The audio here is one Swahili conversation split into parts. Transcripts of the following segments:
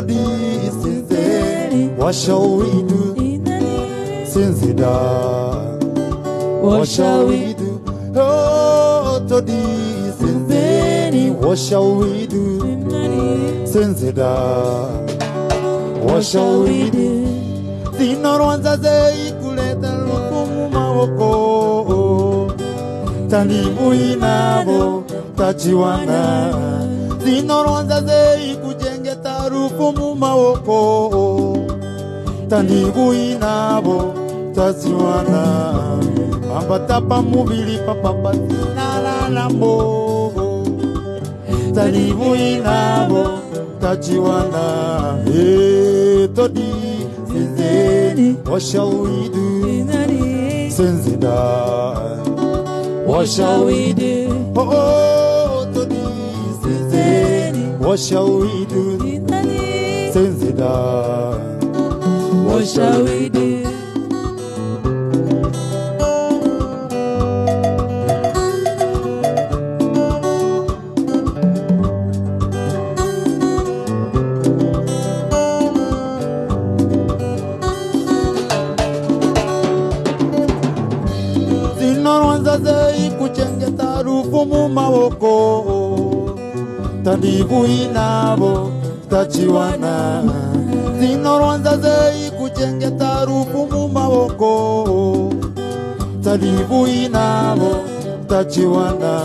Todi Sinze, what shall we do? Sinzida, what shall we do? Oh, Todi Sinze, what shall we do? Sinzida, what shall we do? Zinoronza zei kuleta lukumu mawoko, tanibu inabo tachiwana. Zinoronza zei kujenge tarufu mumawoko, tanibu inabo tachiwana. Pamba tapa mubili papa zinala lambo, tanibu inabo tachiwana. Hey, Todi Sinze, what shall we do? Sinzida, what shall we do? Oh, Todi Sinze, what shall we do? Sinzida, what shall we do? Mawoko, tanibu inabo tachiwana. Zinoronza zei kuchenge tarufu mumawoko, tanibu inabo tachiwana.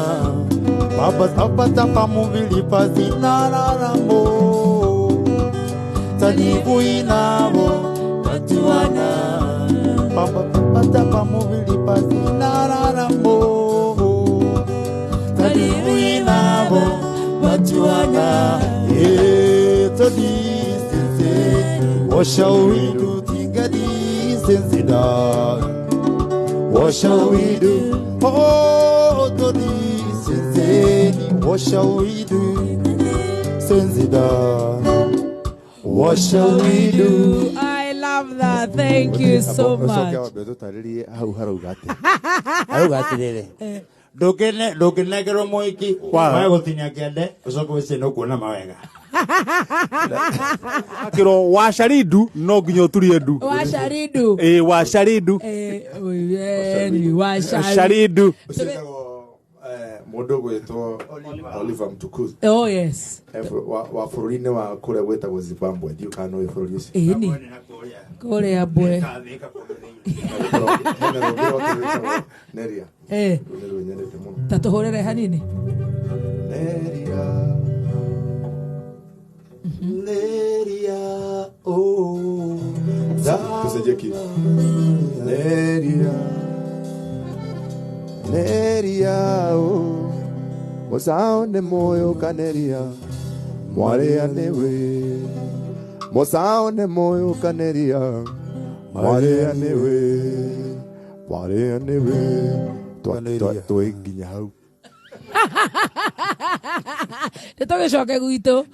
Baba tapa tapa mubili pa zinala rambo, tanibu inabo tachiwana. Baba tapa tapa mubili pa zinala rambo, Todi Sinze, what shall we do? Tingadi Sinzida, what shall we do? Oh, Todi Sinze, what shall we do? Sinzida, what shall we do? I love that. Thank you so much. Dokene kero moiki wa gotinya kende usoko wese no kuona mawega kiro washaridu no ginyo turiedu washaridu washaridu ni washaridu modogo yeto Oliver Mtukuzi. Oh yes. Wa forine wa kule weta wa Zimbabwe. Do you can know for this? Ni kule ya bwe. Neria. Tatohorere hanini? Neria. Oh. Kusejeki. Neria. Oh. Mosaone moyo kaneria. Mware anewe. Mosaone moyo kaneria. Mware anewe. Mware anewe. Toi nginya hau. Nitogecoke gwitũ.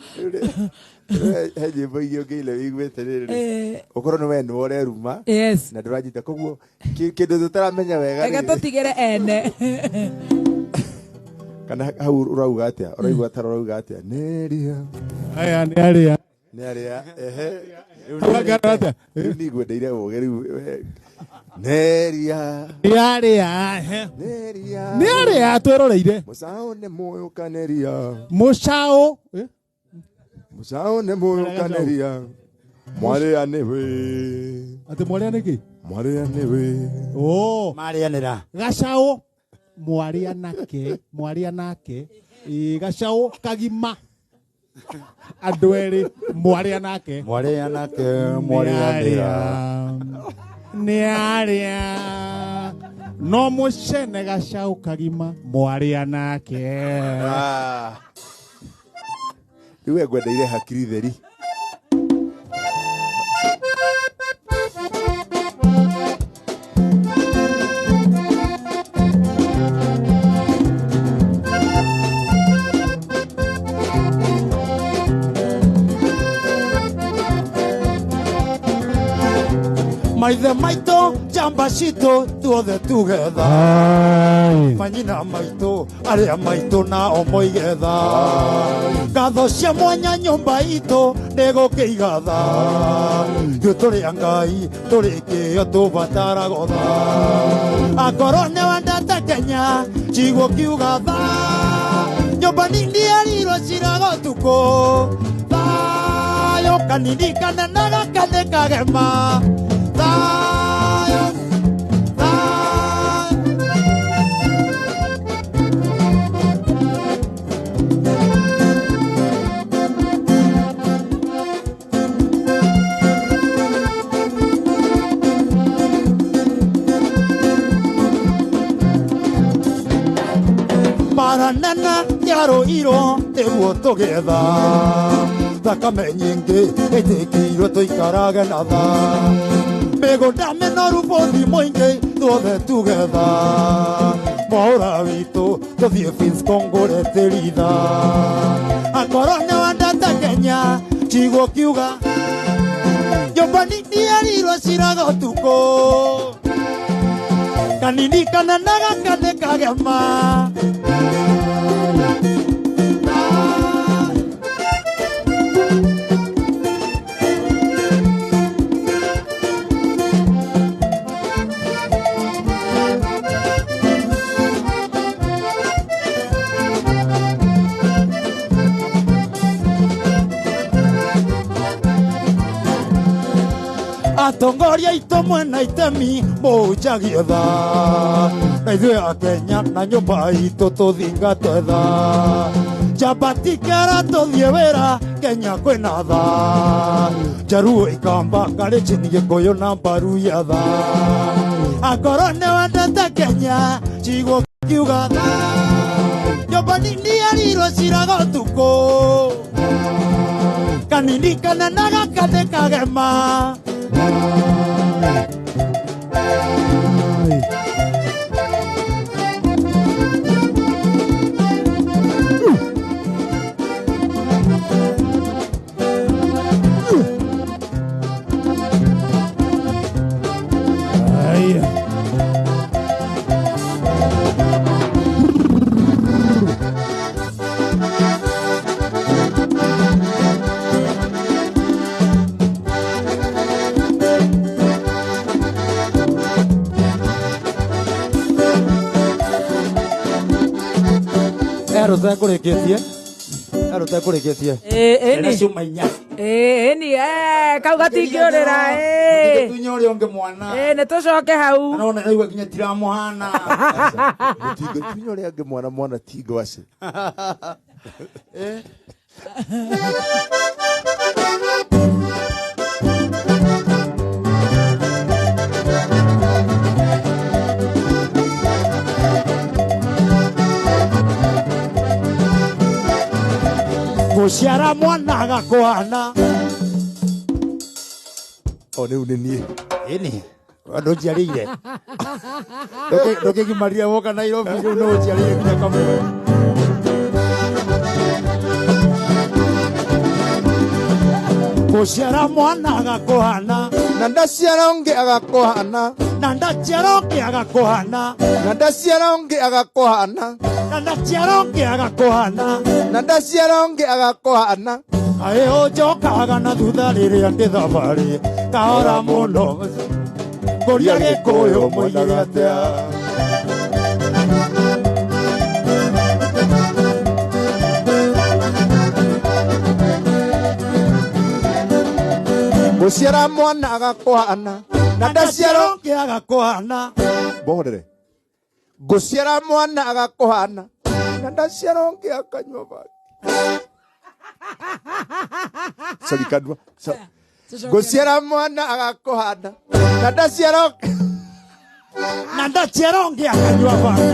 Heje boigio kile wigwete riri. Okoro no wenu ore ruma. Yes. Na ndurajita koguo kindu tutaramenya wega. Ega tutigere ene. Kana hau urauga atia? Uraigua tara urauga atia? Neria. Aya ni aria. Ni aria. Ehe. Urauga atia? Ni gwendeire ugeri. Neria. Ni aria. Neria. Ni aria tweroreire. Musao ne moyo kaneria. Musao. Musao ne moyo kaneria. Mware anewe. Ate mware aneki? Mware anewe. Oh. Mware anera. Gacao. Mware anake. Mware anake. Gacao kagima. Adweri. Mware anake. Mware anake. Mware anera. Ni aria. No mucene gacao kagima. Mware anake. Iwe gwendeire hakiri theri. Maithe maito jamba shito tuothe tugetha manyina maitũ arĩa maitũ na omoigetha ngatho cia mwanya nyũmba itũ nĩ gũkĩigatha ithuĩ tũrĩ a Ngai tũrĩ kĩo tũbatara gotha akorwo nĩ wendete Kenya njiguo kiuga tha nyũmba nini erirwo ciraga ũtukũ thayũ kanini kanene gakanĩ kagema thayũ maranana yaroirwo nĩguo tũgetha thakame nyingĩ ĩtĩkĩirwo tũikarage na tha mĩgũnda mĩnoru bũthi mũingĩ tuothe tugetha mwaũra witũ tũthiĩ Fins kũngũre tĩri tha akorwo nĩ wendete Kenya njiguo kiuga nyũmba nini erirwo ciraga ũtukũ kanini kanene gakanĩ kagema atongoria aitũ mwena itemi mũnjagie tha na ithuĩ a Kenya na nyũmba itũ tũthingate tha njamba tikera tũthiĩ wĩra Kenya kwĩna tha Jaruo ikamba Kalenjin Gĩkũyũ na Mbaru ya tha akorwo nĩ wendete Kenya njiguo kiuga tha nyũmba nini erirwo ciraga ũtukũ kanini kanene gakanĩ kagema Tũtekũrĩkĩtie tũtekũrĩkĩtie ĩni cuma inya ĩni kau gatingĩũrĩra tunya ũrĩa ũngĩ mwana nĩ tũcoke hau anona naigua nginya tiramũhana tunya ũrĩa ũngĩ mwana ti ngwacĩ gũciara mwana gakwana o rĩu nĩ niĩ ĩni andũ njiarĩire ndũkĩgimarire woka Nairobi rĩu nĩ ũnjiarĩire nginya Kameme gũciara mwana gakwana na ndaciara ũngĩ agakũhana na ndaciara ũngĩ agakũhana na ndaciara ũngĩ agakũhana na ndaciara ũngĩ agakũhana na ndaciara ũngĩ agakũhana aĩ njokaga na thutha rĩrĩa ndĩ thabarĩ kahora mũno ngũria Gĩkũyũ mũigĩre atĩa gũciara mwana agakũhana na ndaciara ũngĩ agakũhana bohorere gũciara mwana agakũhana na ndaciara ũngĩ akanyua maĩ Sarikandwa gũciara mwana agakũhana na ndaciara ũngĩ akanyua maĩ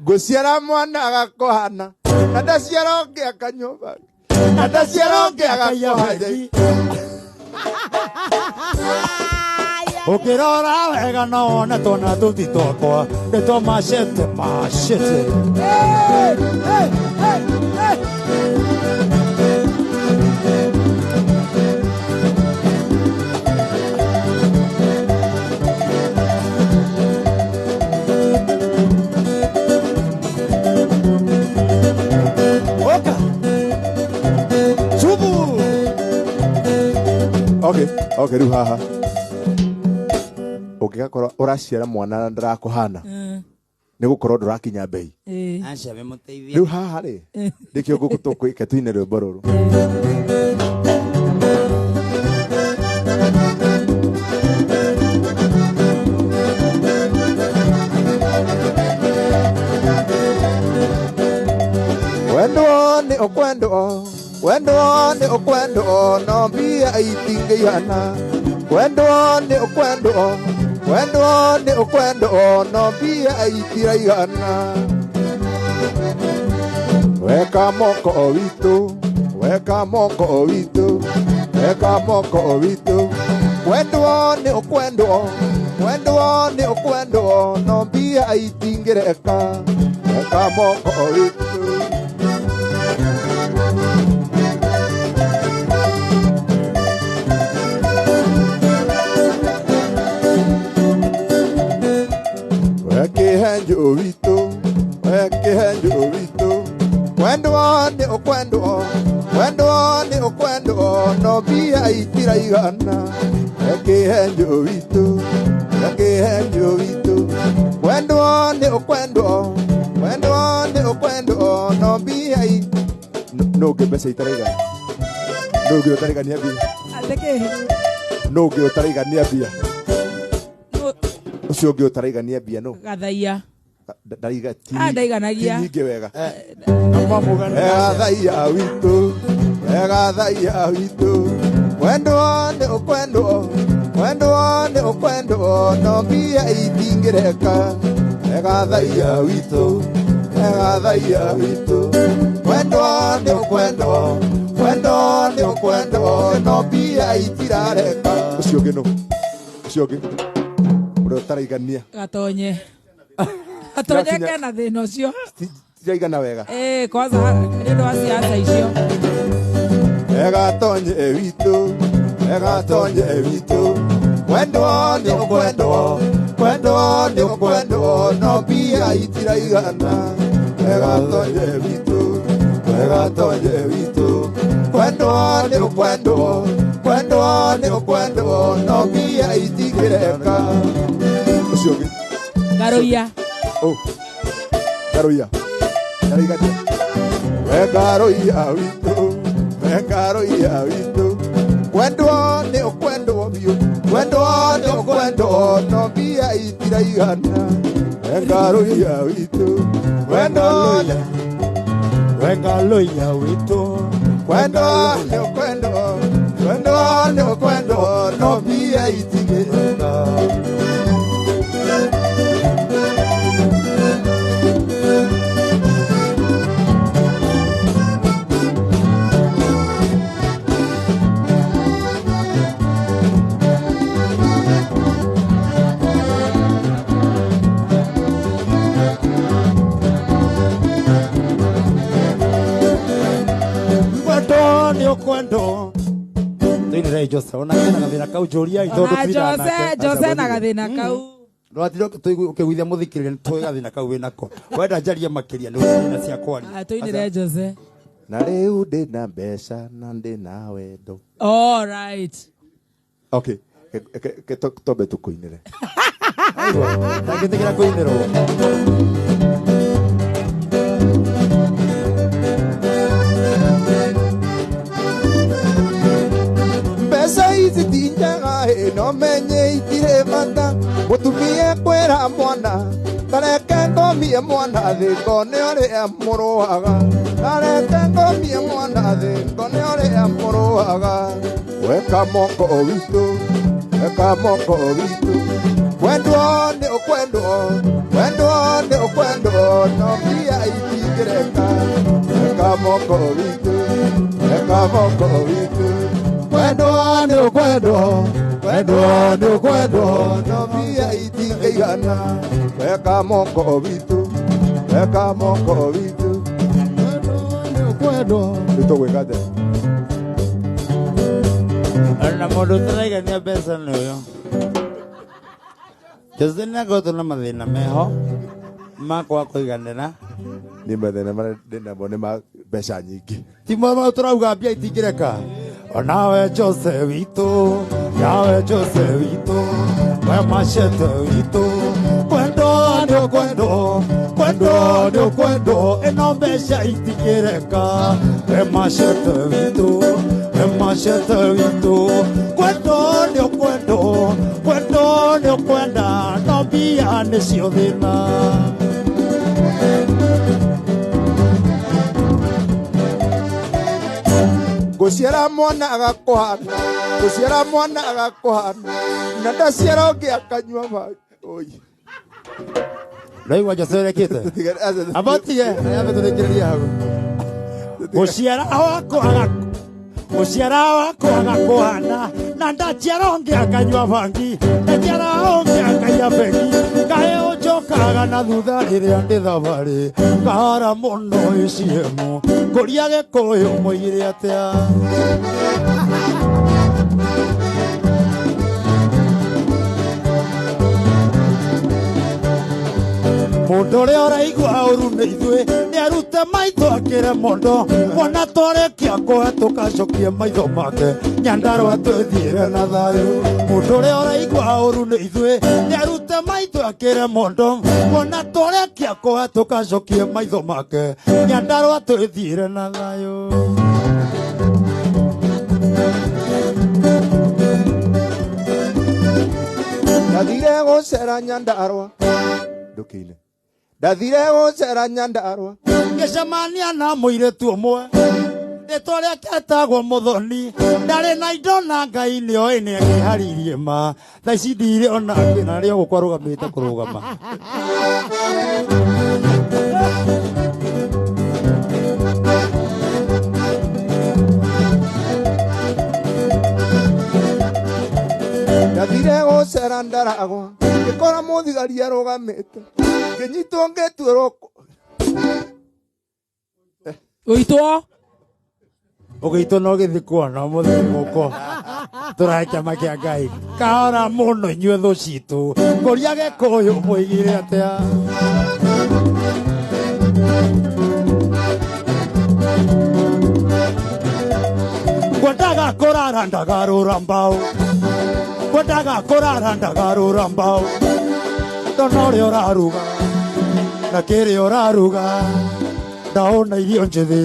gũciara mwana agakũhana na ndaciara ũngĩ akanyua maĩ na ndaciara ũngĩ agakũhana ukirora wega no wone twana tuti twakwa nĩ twa machete machete Okay, riu haha. Ũngĩgakorwo ũraciara mwana na ndarakuhana. Nĩ gũkorwo ndũrakinya mbei. Acha we mũteithie. Riu haha rĩ. Ndĩkĩo ngũkũtũkwĩke tuine rwĩmbo rũrũ. Wendo ni okwendo no mbia itingĩigana. Wendo ni okwendo no mbia itiraigana. Weka moko witũ, weka moko witũ, weka moko witũ. Wendo ni okwendo no mbia itingĩreka. Weka moko witũ. Henjo wito, wendo ni okwendo, no bia itiraigana. Henjo wito, wendo ni okwendo, no bia no gebesa itiraigana. No ge utaraigania bia. Ateke. No ge utaraigania bia. Ucio ũngĩ ũtaraigania mbia no gathaia ndaiga ti ndaiganagia nyingĩ wega gathaia witũ wendo nĩ ũkwendo no mbia itingĩreka gathaia witũ wendo nĩ ũkwendo no mbia itirareka ũcio ũngĩ Taraigania gatonye kena thina ucio tiraigana wega kwanza ndio wa siasa icio gatonye witũ wendo ni okwendo no mbia itiraigana gatonye witũ wendo ni okwendo no mbia itingĩreka Garoia. Oh. Garoia. Garoia. Garoia wito. Wendo ni okwendo bio. Wendo no bia itiraigana. Garoia wito. Wendo wito. Wendo ni okwendo no bia itiraigana. Kwendo tuinire Jose ona kena gathina kau joria ithondo twira nake Jose na gathina kau rwatiro ukiguithia muthikirire twi gathina kau winako wenda njaria makiria ni na cia kwari tuinire Jose na riu ndina mbeca na ndina wendo. All right. Okay, tobe tukuinire ndagitikira kuinirwo no menye itire mata mutumie kwera mwana tareke ngomie mwana thiko ni uria muruaga tareke ngomie mwana thiko ni uria muruaga weka moko witũ wendo ni ũkwendo no mbia itingĩreka weka moko witũ wendo ni ũkwendo no mbia itingĩigana weka moko witũ wendo ni ũkwendo nĩtũgwĩka atĩa na mũndũ ũtaraigania mbeca nĩ ũyũ Jose nĩakoretwo na mathĩna meho makwa kũiganĩra nĩ mathĩna marĩa ndĩnamo nĩ ma mbeca nyingĩ ti mau tũrauga mbia itingĩreka onawe Jose witũ yawe Jose wito we machete wito kwendo ndio kwendo kwendo ndio kwendo enombesha itikireka we machete wito kwendo ndio kwendo kwendo ndio kwenda nobia nesio thina guciara mwana agakohana guciara mwana agakohana na ndaciara ũngĩ akanyua maĩ oyi Raiwa Jose kite abatie abeturekereria hago guciara wako agakohana na ndaciara ũngĩ akanyua bangi ndaciara ũngĩ akanya bengi kae ũnjokaga na thutha rĩrĩa ndĩ thabarĩ kahara mũno iciemu kũria gĩkũyũ mũigire atĩa mũndũ ũrĩa ũraigua ũru nĩ ithuĩ nĩarute maitho akĩre mondo mwana twarĩkia kũhetũka cokie maitho make Nyandarũa twĩthiĩre na thayũ mũndũ ũrĩa ũraigua ũru nĩ ithuĩ nĩarute maitho akĩre mondo mwana twarĩkia kũhetũka cokie maitho make Nyandarũa twĩthiĩre na thayũ ndathire gũcera Nyandarũa ndũkĩine ndathire gũcera Nyandarũa ngĩcemania na mũirĩtu ũmwe rĩtwa rĩake etagwo Mũthoni ndarĩ na indo na Ngai nĩoĩ nĩakĩharirie ma thaa ici ndirĩ ona kwĩna rĩo gũkwa rũgamĩte kũrũgama ndathire gũcera Ndaragwa ngĩkora mũthigari arũgamĩte ngĩnyitwo ngĩtuĩrwo Ũitwo ũgĩitwo no gĩthi kuona mũthenya gũkũ tũrahe kĩama kĩa Ngai kahora mũno inyuĩ thũ citũ kũria gĩkũyũ mũigire atĩa kwendaga kũrara ndagarũra mbaũ kwendaga kũrara ndagarũra mbaũ ndona ũrĩa ũraruga na kĩrĩa ũraruga ndaona irio njĩthĩ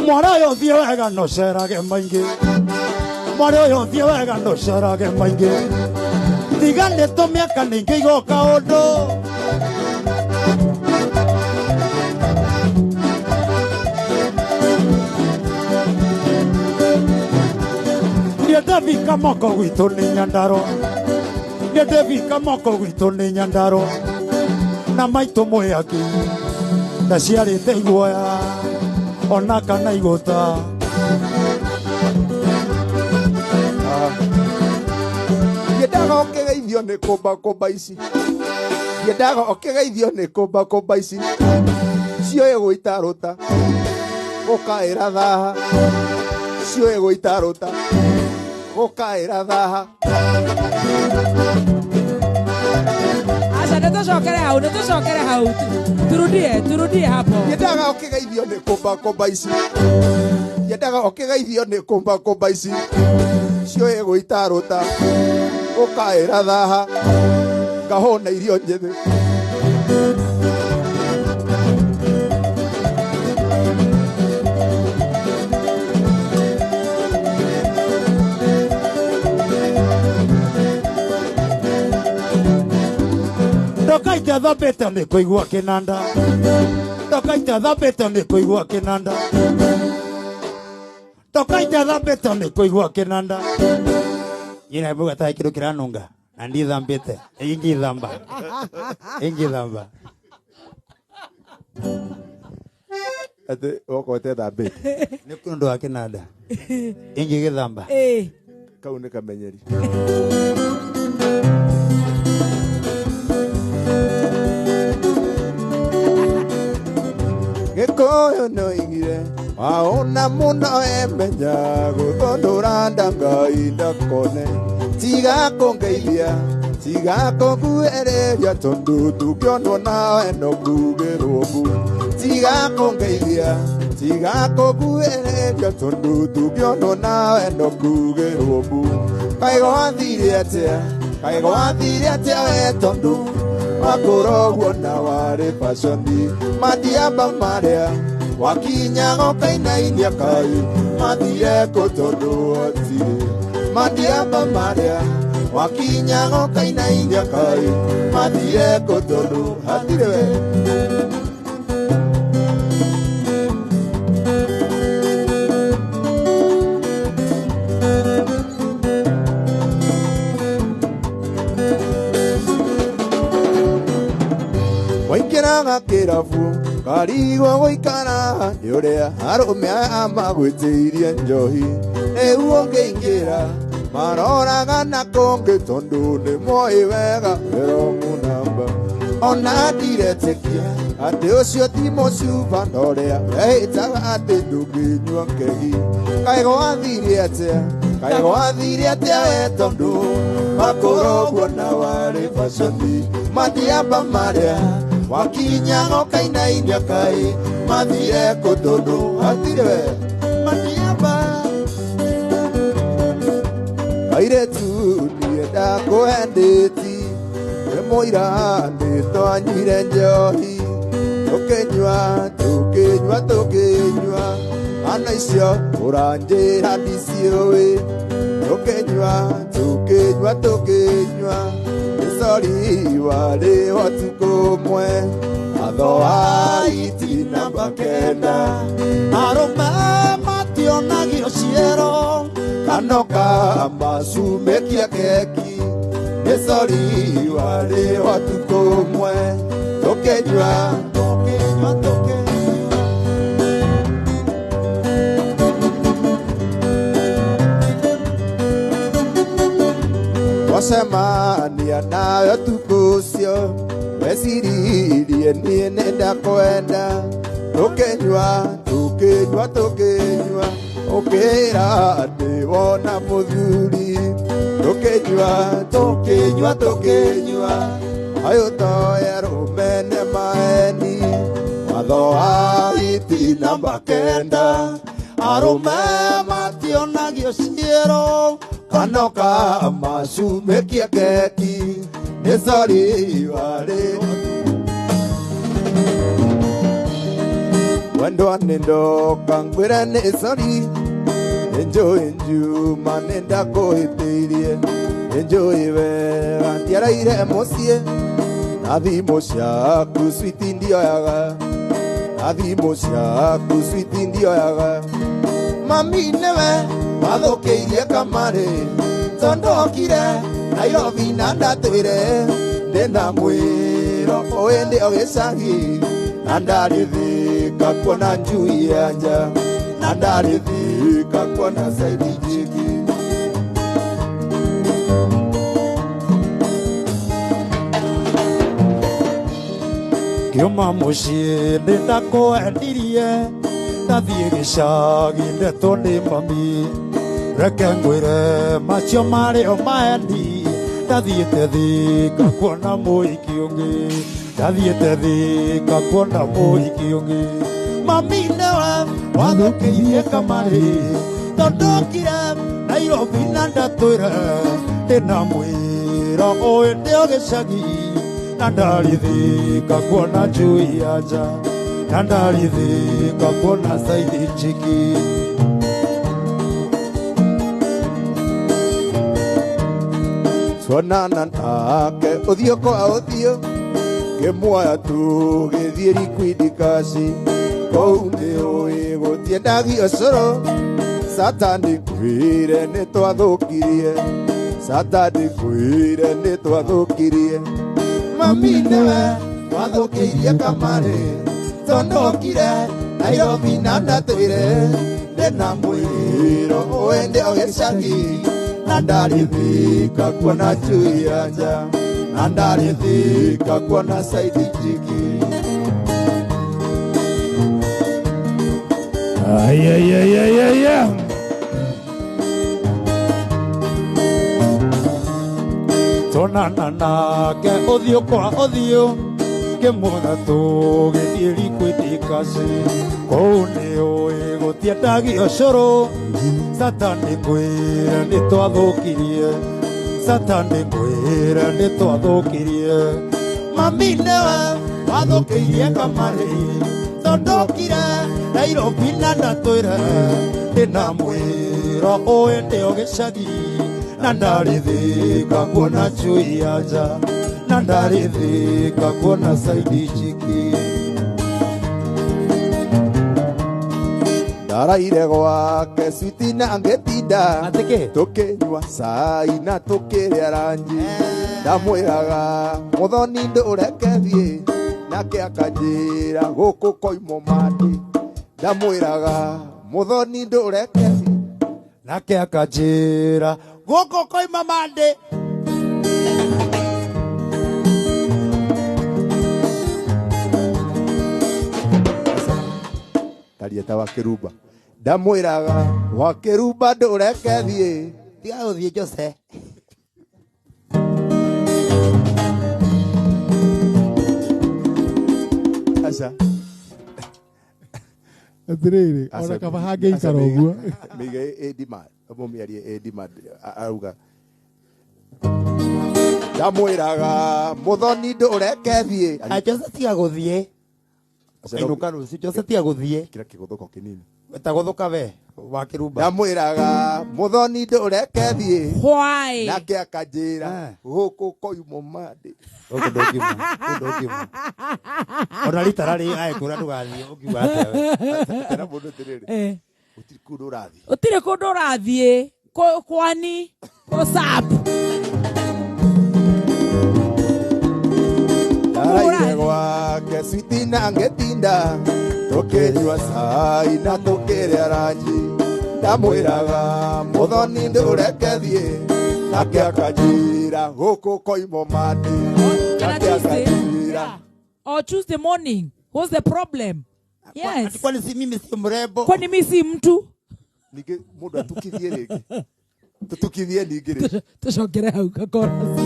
mwana ũyũ ũthiĩ wega nocerage maingĩ mwana ũyũ ũthiĩ wega nocerage maingĩ tiga nĩ tũmĩaka ningĩ igoka ũndũ Devi Kamoko gwitũ nĩ Nyandarũa nĩ Devi Kamoko gwitũ nĩ Nyandarũa na maitũ mwĩaki na ciarĩte iguoya ona kana igũta ndiendaga ũkĩgeithio nĩ kũmba ici ndiendaga ũkĩgeithio nĩ kũmba ici cioĩ gũitarũta gũkaĩra thaha cioĩ gũitarũta gũkaĩra thaha aca nĩtũcokere hau turudie hapo ndiendaga ũkĩgeithio nĩ kũmba ici ndiendaga ũkĩgeithio nĩ kũmba ici cioĩ gũitarũta gũkaĩra thaha ngahũna irio njĩthĩ Ndokaite thambĩte nĩ kũigua kĩnanda ndokaite thambĩte nĩ kũigua kĩnanda ndokaite thambĩte nĩ kũigua kĩnanda yina mbuga ta kĩndũ kĩranunga na ndi thambĩte ingĩthamba ati okote thambĩte nĩ kũndũ wa kĩnanda ingĩgĩthamba kau nĩ kamenyeri gĩkũyũ no igire waona mũno emenya gũthondũra ndangai ndakone tiga kũngeithia tiga kuguereria tondu tukionwo nawe no kugirwo mbu tiga kungeithia tiga kuguereria tondu tukionwo nawe no kugirwo mbu kai gwathire atia we tondu wakorogwo na wari pashoni madiamba maria wakinya gokainainia kai mathire kutondu otire madiamba maria wakinya gokainainia kai mathire kutondu hatire we waikiraga kirabu karigwo guikara ni uria arume amagwitiirie njohi riu ungiingira maroraga na konge tondu ni moi wega wrong number ona ndiretekia ati ucio ti mucuba na uria wehitaga ati ndunginyua ngegi kai gwathire atia we tondu makorogwo na wari baconi madiamba maria wakinya gokainainia kai mathire kutondu hatire we madiamba airetu nienda kuhendeti emoira nditwanyire njohi tukinywa ana icio uranjira ndiciũĩ tukinywa sori wale watuko mwe adhoa iti namba kenda aroma mationagio ciero kanoka masumekia keki sori wale watuko mwe tukinywa wasemania nayo tukucio weciririe nie nenda kwenda tukinywa ukira ndiwona muthuri tukinywa ayutoya rumene maeni mathoa iti namba kenda arume mationagio ciero kanoka masumekia keki nesori wale wendo anendo kangwira nesori enju manenda kohitirie enjoy we antiaraire mucie athimo ciaku switi ndioyaga mami newe wathũkĩirie kamarĩ tondokire Nairobi na ndatwĩre ndĩna mwĩro ũĩ ndĩo gĩcagi na ndarĩthĩka kuona njui ya nja na ndarĩthĩka kuona saidi njiki kiuma mũciĩ ndĩndakwendirie ndathiĩ gĩcagi ndetwo nĩ mami reke ngwĩre macio marĩo maendi ndathiĩte Thĩka kuona mũhiki ũngĩ mami nĩwe wathũkĩirie kamarĩ tondokire Nairobi na ndatwĩre ndĩna mwĩro ũĩ ndĩo gĩcagi na ndarĩthĩka kuona njui ya nja na ndarĩthĩka kuona saidi njiki tuonana nake ũthiũ kwa ũthiũ ngĩmuoya tũgĩthiĩ Liquid-Cash kũu nĩũĩ gũtiendagio cũrũ Satani kwĩre nĩtwathũkirie mami nĩwe wathũkĩirie kamarĩ tondokire Nairobi na ndatwĩre ndĩna mwĩro ũĩ ndĩo gĩcagi na ndarĩthĩka kuona njui ya nja na ndarĩthĩka kuona saidi njiki onana nake ũthiũ kwa ũthiũ ngĩmuona tũgĩthiĩ Liquid-Kaci kũu nĩũĩ gũtiendagio cũrũ Satani ngwĩre nĩtwathũkirie Satani ngwĩre nĩtwathũkirie mami nĩwe wathũkĩirie kamarĩ tondũkire Nairobi na ndatwĩre ndĩna mwĩro ũĩ ndĩo gĩcagi na ndarĩthĩka kuona chui ya nja na ndarĩthĩka kuona saidi chiki ndaraire gwake switi na ngĩtinda tũkĩnyua cai na tũkĩrĩa ranji ndamwĩraga mũthoni ndũrekethie nake akanjĩra gũkũ koimo mandi ndamwĩraga mũthoni ndũrekethie nake akanjĩra gũkũ koima mandi tarieta wa kĩrumba ndamwĩraga wa kĩrumba ndũrekethie tiga gũthiĩ Jose aca Atirĩrĩ ona kaba hangĩikara ũguo mĩige edima mũmĩarie edima arauga ndamwĩraga mũthoni ndũrekethie Jose tiga gũthiĩ ainũka rũciũ Jose tiga gũthiĩ kĩra kĩgũthũko kĩnini etagũthũka we wa kĩrumba ndamwĩraga mũthoni ndũrekethie Why? nake akanjĩra gũkũ koimo mandi ndũngĩmũ ona rita rarĩ aĩkũra ndũgathiĩ ũkiuga atĩa we tena mũndũ tĩrĩrĩ gũtirĩ kũndũ ũrathiĩ Ũtirĩ kũndũ ũrathiĩ kwani WhatsApp ndaraire gwake switi na ngĩtinda tũkĩnyua cai na tũkĩrĩa ranji ndamwĩraga mũthoni ndũrekethie nake akanjĩra gũkũ koimo mandi nake akanjĩra or Tuesday morning. What's the problem? Yes. kwani si mimi sio mrembo Kwani mimi si mtu? ningĩ mũndũ atukithie rĩngĩ tũtukithie ningĩ rĩngĩ Tucokere hau chorus.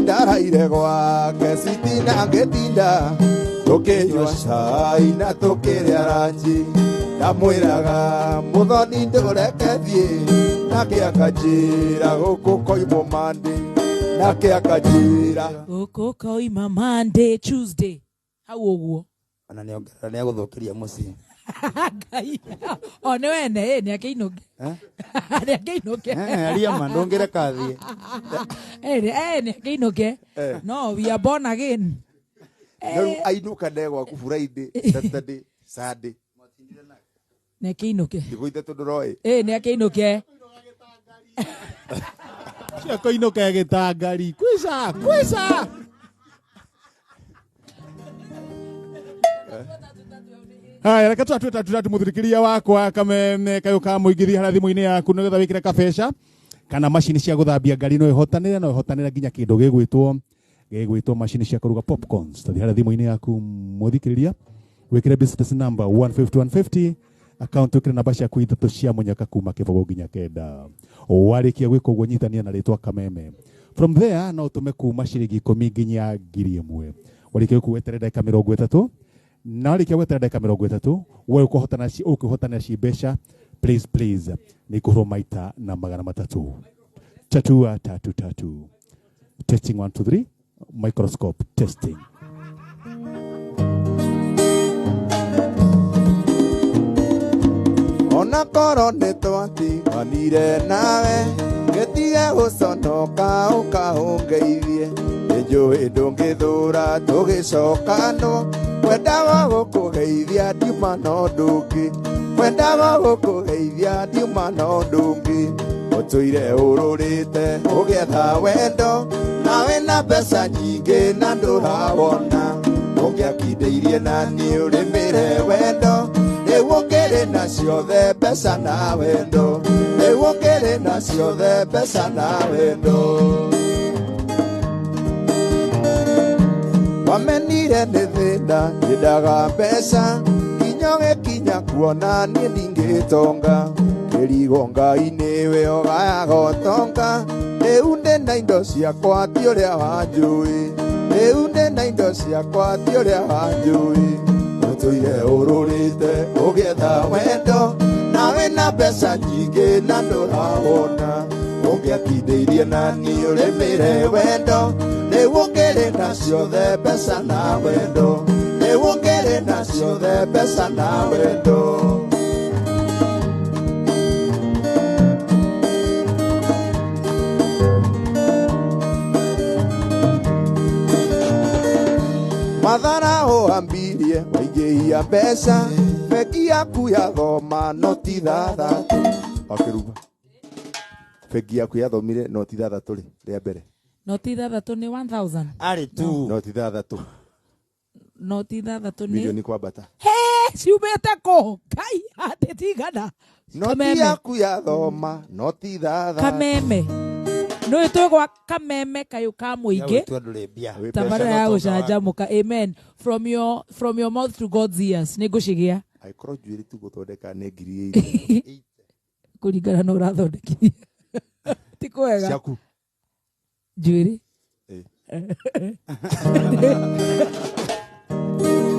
ndaraire gwake switi na ngĩtinda tũkĩnyua cai na tũkĩrĩa ranji ndamwĩraga mũthoni ndũrekethie nake akanjĩra gũkũ koimo mandi nake akanjĩra Gũkũ koima Monday, Tuesday. Hau ũguo. ona nĩongerera nĩagũthũkĩria mũciĩ Ngai. O nĩ wene nĩ akĩinũke. Nĩ akĩinũke. Ariama ndũngĩreka thiĩ Nĩ akĩinũke. No, we are born again. rĩu ainũka ndegwaku Friday Saturday Sunday Nĩ akĩinũke. thikũ ithatũ ndũroĩ Nĩ akĩinũke. ciako inoke gĩtangari kwica haya reka twatatu muthirikiria wakwa Kameme kayo ka muingithia harĩa thimũ-inĩ yaku nĩgetha wĩkĩre kabeca kana macini cia gũthambia ngari no ihotanĩre nginya kĩndũ gĩgwĩtwo macini cia kũruga popcorns tathi harĩa thimũ-inĩ yaku muthikĩrĩria wĩkĩre business number 150 account wĩkĩre namba ciaku ithatũ cia mũnyaka kuma kĩbogo nginya kenda warĩkia gwĩka ũguo nyitania na rĩtwa Kameme from there no ũtũme kuma ciringi 10 nginya 1000 warĩkia gũkueterera ndagĩka 30 na warĩkia gweterera ndagĩka 30 we ũkũhotanĩra ci mbeca please nĩ kũhũrwo maita na 300 tatua tatu testing 1 2 3 microscope testing ona korwo nĩ twatiganire nawe gĩtige gũconoka ũkahũngeithie nĩnjũĩ ndũngĩthũra tũgĩcokanwo kwendaga gũkũgeithia ndiuma no ndũngĩ kwendaga gũkũgeithia ndiuma no ndũngĩ ũtũire ũrũrĩte ũgĩetha wendo nawe na mbeca nyingĩ na ndũrawona ũngĩakindĩirie na niĩ ũrĩmĩre wendo nĩguo ngĩrĩ na ciothe mbeca na wendo nĩguo ngĩrĩ na ciothe mbeca na wendo wamenire nĩ thĩna nyendaga mbeca kinya gĩkinya kuona niĩ ndingĩtonga kerigo ngai niwe ogaya gotonga eunde na indo ciakwa ti uria wanjui eunde na indo ciakwa ti uria wanjui utuire ururite ugietha wendo nawe na mbeca nyingĩ na ndũrawona ũngĩakindĩirie nani ũrĩmĩre wendo nĩguo ngĩrĩ na ciothe mbeca na wendo nĩguo ngĩrĩ na ciothe mbeca na wendo mathara ũhambirie waingĩhia mbeca bengi yaku yathoma noti thathatũ akĩruga bengi yaku yathomire noti thathatũ rĩ rĩa mbere noti thathatũ nĩ 1000 arĩ tu noti thathatũ noti thathatũ nĩ milioni kwambata ciumĩte kũ kai atĩ tigana noti yaku yathoma noti thathatũ Kameme no itwegwa Kameme kayo ka mũingĩ tabarĩra ya gũcanjamũka amen from your mouth to God's ears nĩ ngũcigia aikorwo njuĩrĩ tu gũthondeka nĩ ngiri 8 kũringana na ũrathondekirie ti kwega ciaku njuĩrĩ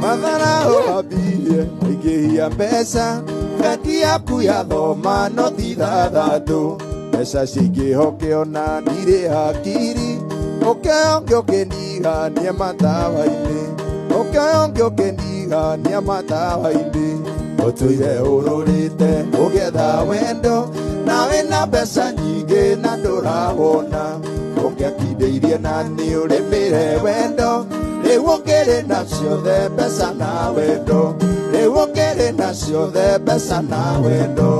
mathara ũhambirie waingĩhia mbeca bengi yaku yathoma noti thathatũ mbeca cingĩhoke ona ndirĩ hakiri ũkĩonge ũkĩndigania matawa-inĩ ũkĩonge ũkĩndigania matawa-inĩ ũtũire ũrũrĩte ũgĩetha wendo nawe na mbeca nyingĩ na ndũrawona ũngĩakindĩirie nani ũrĩmĩre wendo nĩguo ngĩrĩ na ciothe mbeca na wendo nĩguo ngĩrĩ na ciothe mbeca na wendo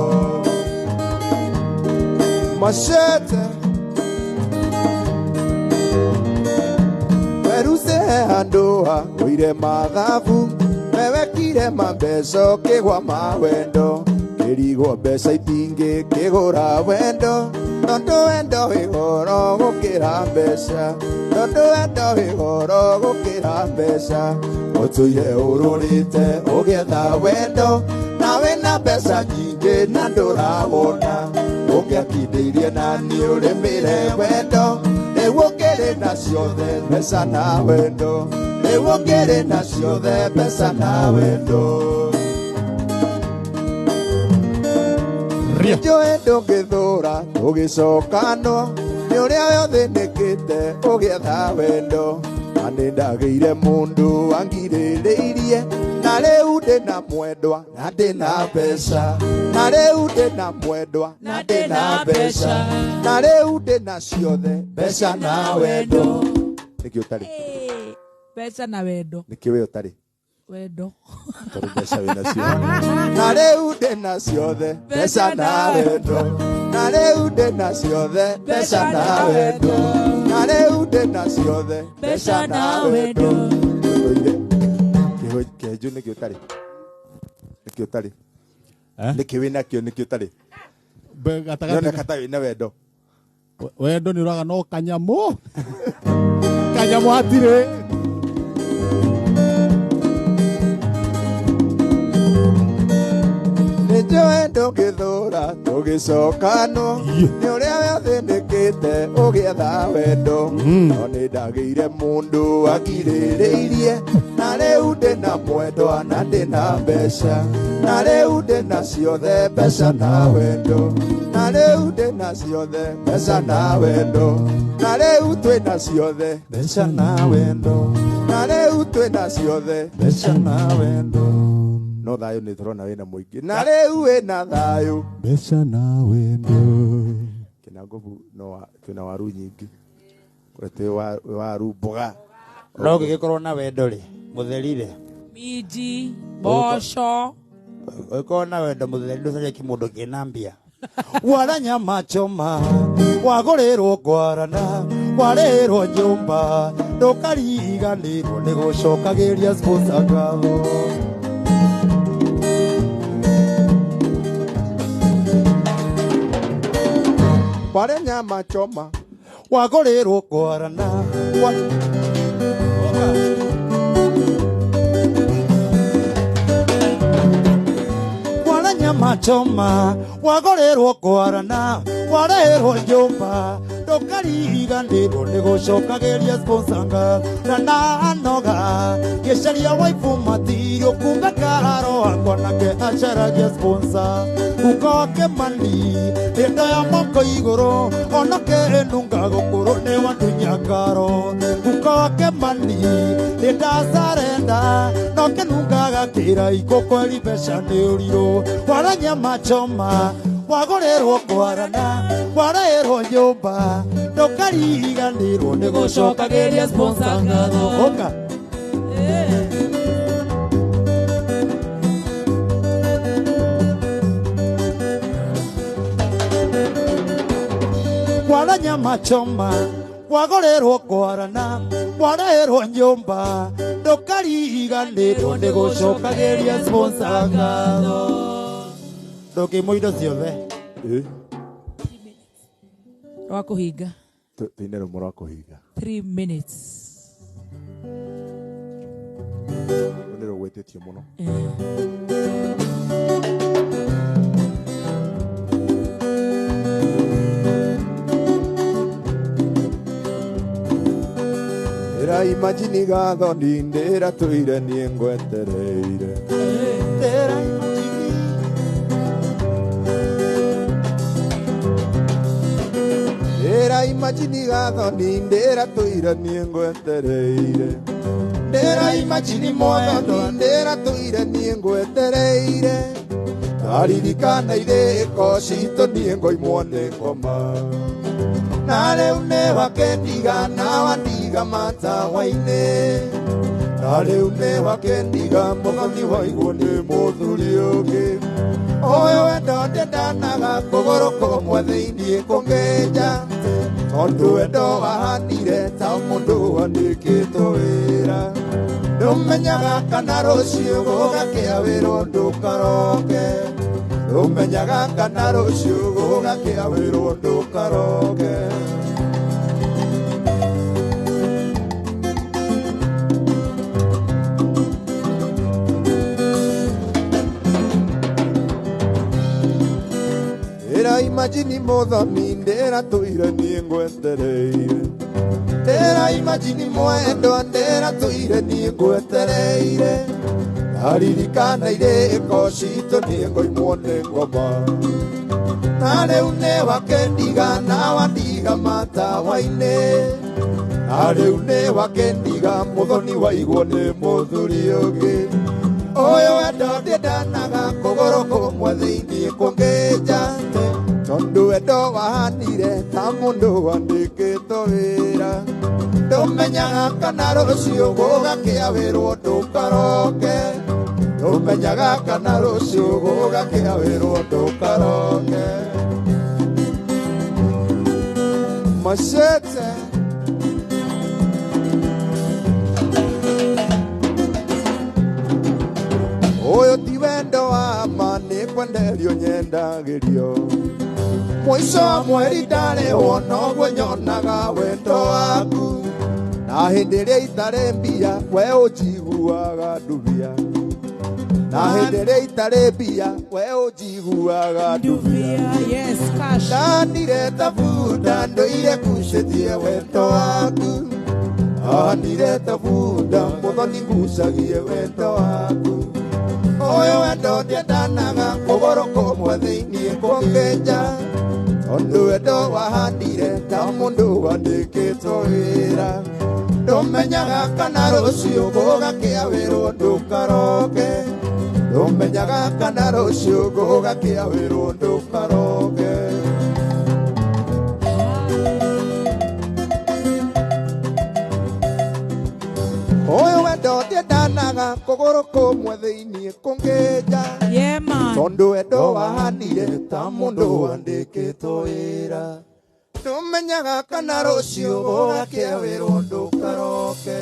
Machete weruse handũha ũire mathabu mewekire mambeca ũkĩgwa mawendo kĩrigwo mbeca itingĩ kĩgũra wendo tondũ wendo wĩ goro gũkĩra mbeca tondũ wendo wĩ goro gũkĩra mbeca ũtũire ũrũrĩte ũgĩetha wendo nawe na mbeca nyingĩ na ndũrawona ũngĩakindĩirie nani ũrĩmĩre wendo nĩguo ngĩrĩ na ciothe mbeca na wendo nĩguo ngĩrĩ na ciothe mbeca na wendo njũĩ ndũngĩthũra ũgĩcokanwo nĩ ũrĩa wothe nĩkĩte ũgĩetha wendo na nĩ ndagĩire mũndũ wangirĩrĩirie na rĩu ndĩna mwendwa na ndĩna mbeca na rĩu ndĩna mwendwa na ndĩna mbeca na rĩu ndĩna ciothe mbeca na wendo nĩkĩ ũtarĩ mbeca na wendo nĩkĩ we ũtarĩ wendo tondũ mbeca wĩnacio na rĩu ndĩna ciothe mbeca na wendo na rĩu ndĩna ciothe mbeca na wendo na rĩu ndĩna ciothe mbeca na wendo kĩhunjũ nĩkĩ ũtarĩ nĩkĩ ũtarĩ nĩkĩ wĩnakĩo nĩkĩ ũtarĩ nĩoneka ta wĩna wendo wendo nĩ ũraga no kanyamũ kanyamũ hatirĩ nĩnjũĩ ndũngĩthũra tũgĩcokanwo nĩ ũrĩa wothe nĩkĩte ũgĩetha wendo no nĩ ndagĩire mũndũ wangirĩrĩirie na rĩu ndĩna mwendwa na ndĩna mbeca na rĩu ndĩna ciothe mbeca na wendo na rĩu ndĩna ciothe mbeca na wendo na rĩu twĩna ciothe mbeca na wendo na rĩu twĩna ciothe mbeca na wendo no thayũ nĩ tũrona wĩna mũingĩ na rĩu wĩna thayũ mbeca na wendo kĩna ngobu no twĩna waru nyingĩ kũrĩa twĩ waru mboga no gĩgĩkorwo na wendo rĩ mũtherire minji mboco ũkorwo na wendo mũtheri ndũcaria kĩmũndũ kĩna mbia wara nyama choma wagũrĩrwo ngwarana warĩrwo nyũmba ndũkariganĩrwo nĩ gũcokagĩria sponsor ngatho ware nyama choma wagũrĩrwo ngwarana wara nyama machoma wagorerwo kwarana warerwo nyumba ndukariganirwo nĩ gũcokageria sponsanga na anoga gĩcaria waifu matirio kumbe karo akwa nake acaragia sponsor ukoke mani ĩndo ya moko igũrũ onoke nunga gũkũrũ nĩ wandunyakaro ukoke mani ndasarenda noke nunga gakĩra ikokweri mbeca nĩ ũrirũ waranya machoma wagorerwo kwarana warerwo nyumba ndukariganirwo nĩ gũcokageria sponsor ngatho oka waranya machoma wagorerwo kwarana warerwo nyumba ndukariganirwo nĩ gũcokageria sponsor ngatho ndoke indo ciothe Wakuhiga. Tinero murakuhiga. 3 minutes. Nero gwetetio muno. Era imagine gatho ndindera tuire nie ngwetereire. Era Era imagine gatho ndindera tuire nie ngwetereire. Era imagine motho ndindera tuire nie ngwetereire. Aririkana irĩko citũ niĩ ngoimwo nĩ ngoma. Na rĩu nĩ wakendiga na wandiga matawa-inĩ. Na rĩu nĩ wakendiga mũgoni waigwo nĩ mũthuri ũngĩ. Ũyũ wendo ndendanaga kũgũrũ kũmwe thĩiniĩ kũngĩnja. Tondũ wendo wahanire ta mũndũ wandĩkĩtwo wĩra. Ndũmenyaga kana rũciũ gũgakĩa wĩra ndũkaroke. Ndũmenyaga kana rũciũ gũgakĩa wĩra ndũkaroke. Era imagine mũthoni ndĩra tũire niĩ ngwetereire. Ndĩra imagine mwendwa ndĩra tũire niĩ ngwetereire. Aririkana irĩko citũ niĩ ngoimwo nĩ ngoma. Na rĩu nĩ wakendiga na wandiga matawa-inĩ. Na rĩu nĩ wakendiga mũthoni waigwo nĩ mũthuri ũngĩ. Ũyũ wendo ndendanaga kũgũrũ kũmwe thĩiniĩ kũngĩnja. Tondũ wendo wahanire ta mũndũ wandĩkĩtwo wĩra. Ndũmenyaga kana rũciũ gũgakĩa wĩra ndũkaroke. Ndũmenyaga kana rũciũ gũgakĩa wĩra ndũkaroke. Machete. Ũyũ ti wendo wa ma nĩ kwenderio nyendagĩrio. Mũico wa mweri ndarĩhwo noguo nyonaga wendo waku. Na hĩndĩ ĩrĩa itarĩ mbia we ũnjiguaga ndubia. Na hĩndĩ ĩrĩa itarĩ mbia we ũnjiguaga ndubia. Yes, cash. Ndanire ta bunda ndũire kucĩtie wendo waku. Ndanire ta bunda mũthoni ngucagie wendo waku. Ũyũ wendo ndendanaga kũgũrũ kũmwe thĩiniĩ kũngĩnja. Tondũ wendo wahanire ta mũndũ wandĩkĩtwo wĩra. Ndũmenyaga kana rũciũ gũgakĩa wĩra ndũkaroke. Ndũmenyaga kana rũciũ gũgakĩa wĩra ndũkaroke. Ũyũ wendo ndendanaga kũgũrũ kũmwe thĩiniĩ kũngĩnja. Yeah, man. Tondũ wendo wahanire ta mũndũ wandĩkĩtwo wĩra. Ndũmenyaga kana rũciũ gũgakĩa wĩra ndũkaroke.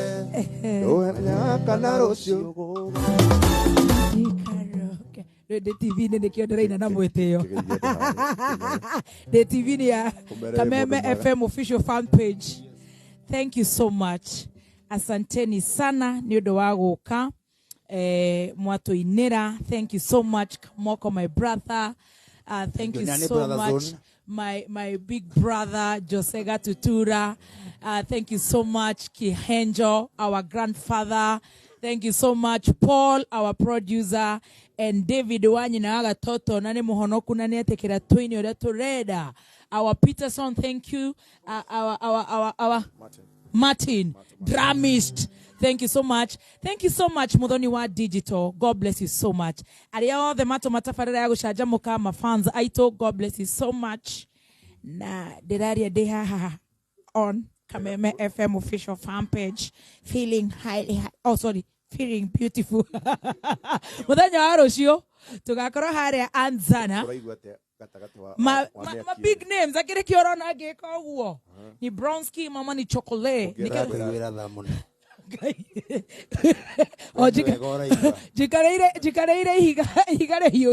Ndũmenyaga kana rũciũ The TV ni nikio ndĩraina na mwĩtĩo. The TV ni ya Kameme FM official fan page. Thank you so much. Asanteni sana ni ũndũ wa gũka. Mwato Inera, thank you so much. Kamoko, my brother. Thank you so much. My big brother, Jose Gatutura. Thank you so much. Kihenjo, our grandfather. Thank you so much. Paul, our producer. And David Wanyinaga Toto. Nane Mohonoku nane tekera twini odato reda. Our Peterson, thank you. Our Martin, dramist. Thank you so much. Thank you so much, Modoniwa Digital. God bless you so much. And all the matafaraya shajamoka my fans. Aito, God bless you so much. Na deraria deha on Kameme FM official fan page. Feeling feeling beautiful. Modanya Aroshio. Tugakoro hare anzana. My big names. I get a kiorona geko. Ni Bronsky, mama ni chocolate.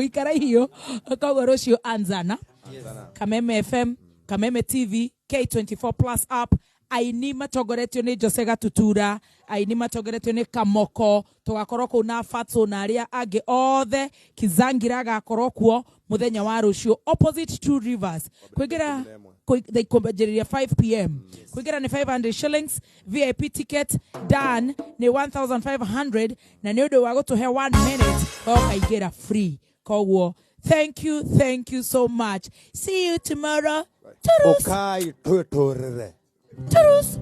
Jikareiro Kagoroshio Anzana Kameme FM Kameme TV K24 Plus app Ainima Togoretone Jose Gatutura Ainima Togoretone Kamoko Togakoroko na Fatso Naria Age Ode Kizangiraga Korokwo Mudenya Waroshio opposite Two Rivers Kwegera they come at 5 p.m. We get on 500 shillings VIP ticket done ne 1,500 na nyodo wago to her 1 minute I get a free call. Thank you so much. See you tomorrow. Toodles. Okay, Toodles.